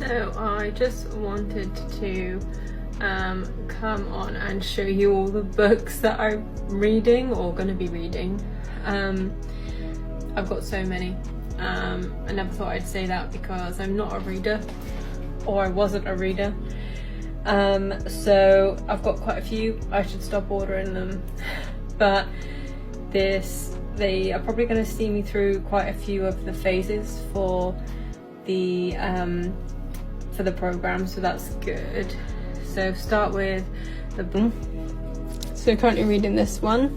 So I just wanted to come on and show you all the books that I'm reading or going to be reading. I've got so many. I never thought I'd say that because I'm not a reader, or I wasn't a reader. So I've got quite a few. I should stop ordering them. But they are probably going to see me through quite a few of the phases for the program, so that's good. So start with the book. So currently reading this one,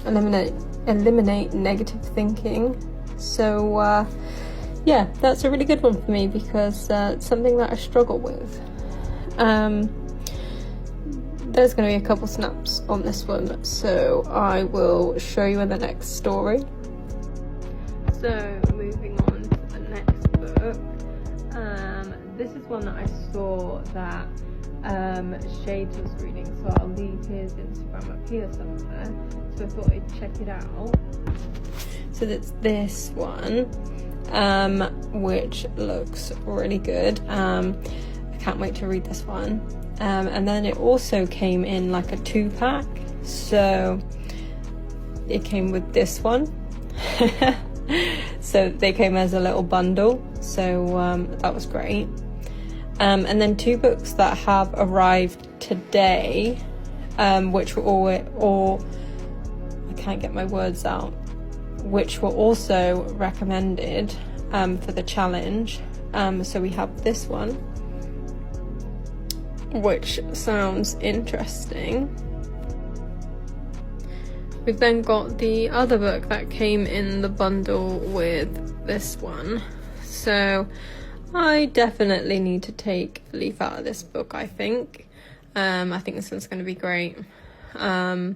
eliminate negative thinking. So yeah, that's a really good one for me because it's something that I struggle with. There's going to be a couple snaps on this one, so I will show you in the next story. So moving on to the next book, this is one that I saw that Shades was reading, so I'll leave his Instagram up here somewhere, so I thought I'd check it out. So that's this one, which looks really good. I can't wait to read this one. And then it also came in like a 2-pack, so it came with this one. So they came as a little bundle, so that was great. And then 2 books that have arrived today, which were all I can't get my words out, which were also recommended for the challenge. So we have this one, which sounds interesting. We've then got the other book that came in the bundle with this one. So I definitely need to take a leaf out of this book, I think. I think this one's going to be great. Yeah,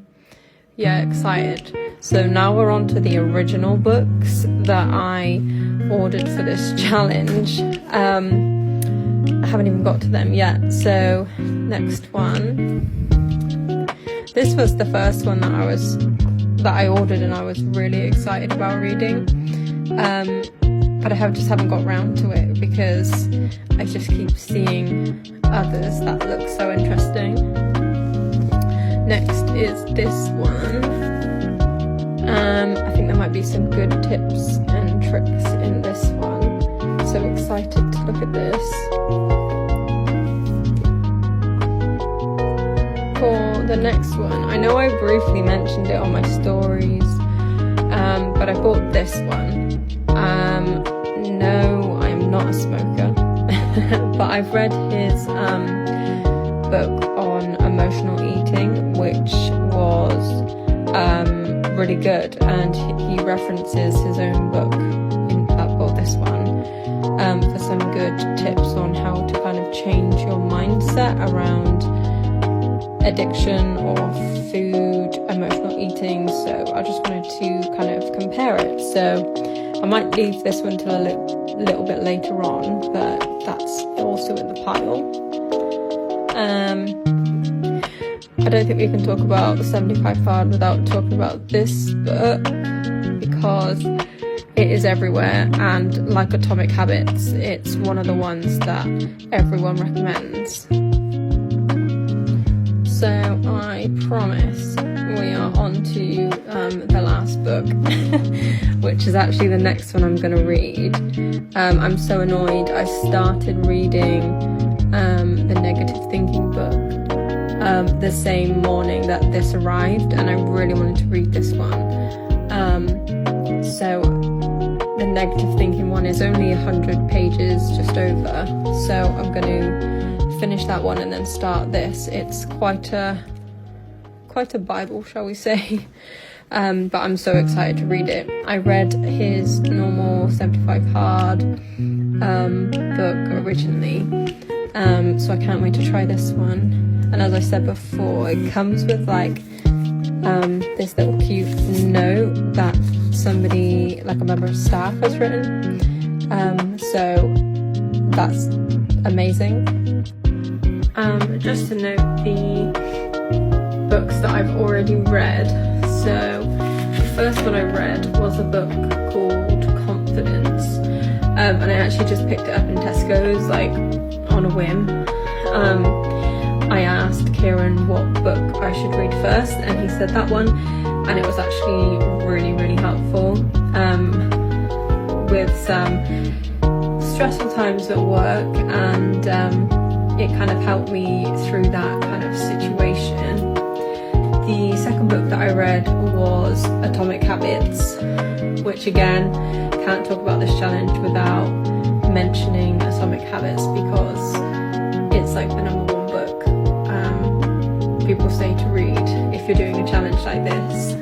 excited. So now we're on to the original books that I ordered for this challenge. I haven't even got to them yet. So next one. This was the first one that I ordered and I was really excited about reading. But I just haven't got round to it because I just keep seeing others that look so interesting. Next is this one. I think there might be some good tips and tricks in this one. So excited to look at this. For the next one, I know I briefly mentioned it on my stories, but I bought this one. No, I'm not a smoker, but I've read his book on emotional eating, which was really good, and he references his own book about this one for some good tips on how to kind of change your mindset around addiction or food, emotional eating. So I just wanted to kind of compare it. So I might leave this one till a little bit later on, but that's also in the pile. I don't think we can talk about the 75 Hard without talking about this book because it is everywhere, and like Atomic Habits, it's one of the ones that everyone recommends. So I promise we are on to the last book, which is actually the next one I'm going to read. I'm so annoyed. I started reading the negative thinking book the same morning that this arrived, and I really wanted to read this one. So the negative thinking one is only 100 pages, just over. So I'm going to finish that one and then start this. It's quite a Bible, shall we say. But I'm so excited to read it. I read his normal 75 Hard book originally, so I can't wait to try this one. And as I said before, it comes with like this little cute note that somebody, like a member of staff, has written. So that's amazing. Just to note the books that I've already read. So the first one I read was a book called Confidence, and I actually just picked picked it up in Tesco's, like, on a whim. I asked Kieran what book I should read first, and he said that one, and it was actually really helpful. With some stressful times at work, and it kind of helped me through that kind of situation. The second book that I read was Atomic Habits, which again, can't talk about this challenge without mentioning Atomic Habits, because it's like the number one book people say to read if you're doing a challenge like this.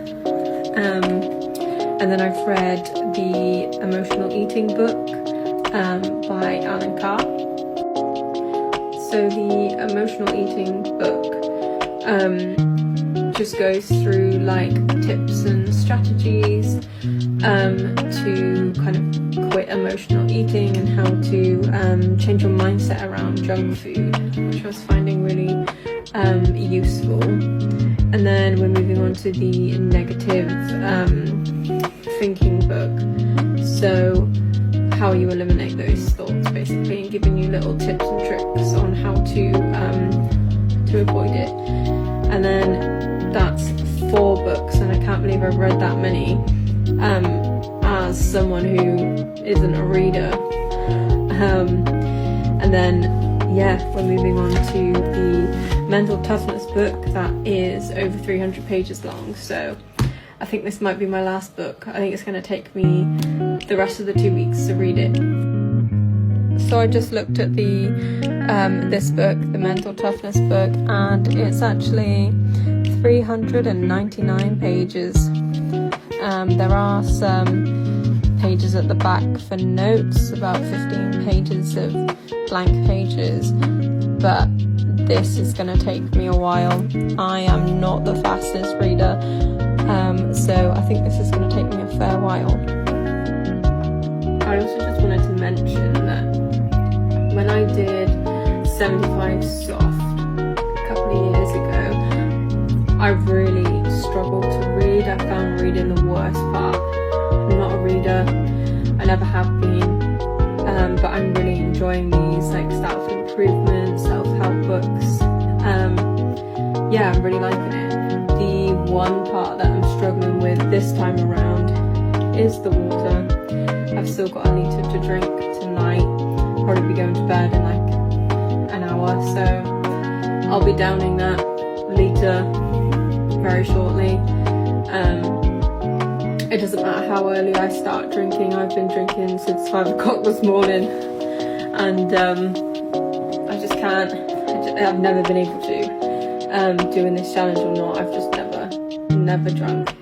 And then I've read the Emotional Eating book by Alan Carr. So the Emotional Eating book just goes through like tips and strategies to kind of quit emotional eating, and how to change your mindset around junk food, which I was finding really useful. And then we're moving on to the negative thinking book. So how you eliminate those thoughts, basically, and giving you little tips and tricks on how to avoid it. And then that's 4 books, and I can't believe I've read that many as someone who isn't a reader. And then we're moving on to the Mental Toughness book that is over 300 pages long. So I think this might be my last book. I think it's going to take me the rest of the 2 weeks to read it. So I just looked at the this book, the Mental Toughness book, and it's actually 399 pages. There are some pages at the back for notes, about 15 pages of blank pages, but this is going to take me a while. I am not the fastest reader, so I think this is going to take me a fair while. I also just wanted to mention that when I did 75 Soft a couple of years ago, I really struggled to read. I found reading the worst part. I'm not a reader, I never have been, but I'm really enjoying these like self-improvement, self-help books. I'm really liking it. The one part that I'm struggling with this time around is the water. I've still got a litre to drink tonight. Probably be going to bed in like an hour, so I'll be downing that litre very shortly. It doesn't matter how early I start drinking. I've been drinking since 5 o'clock this morning, and I just can't. I've never been able to, doing this challenge or not. I've just never drunk.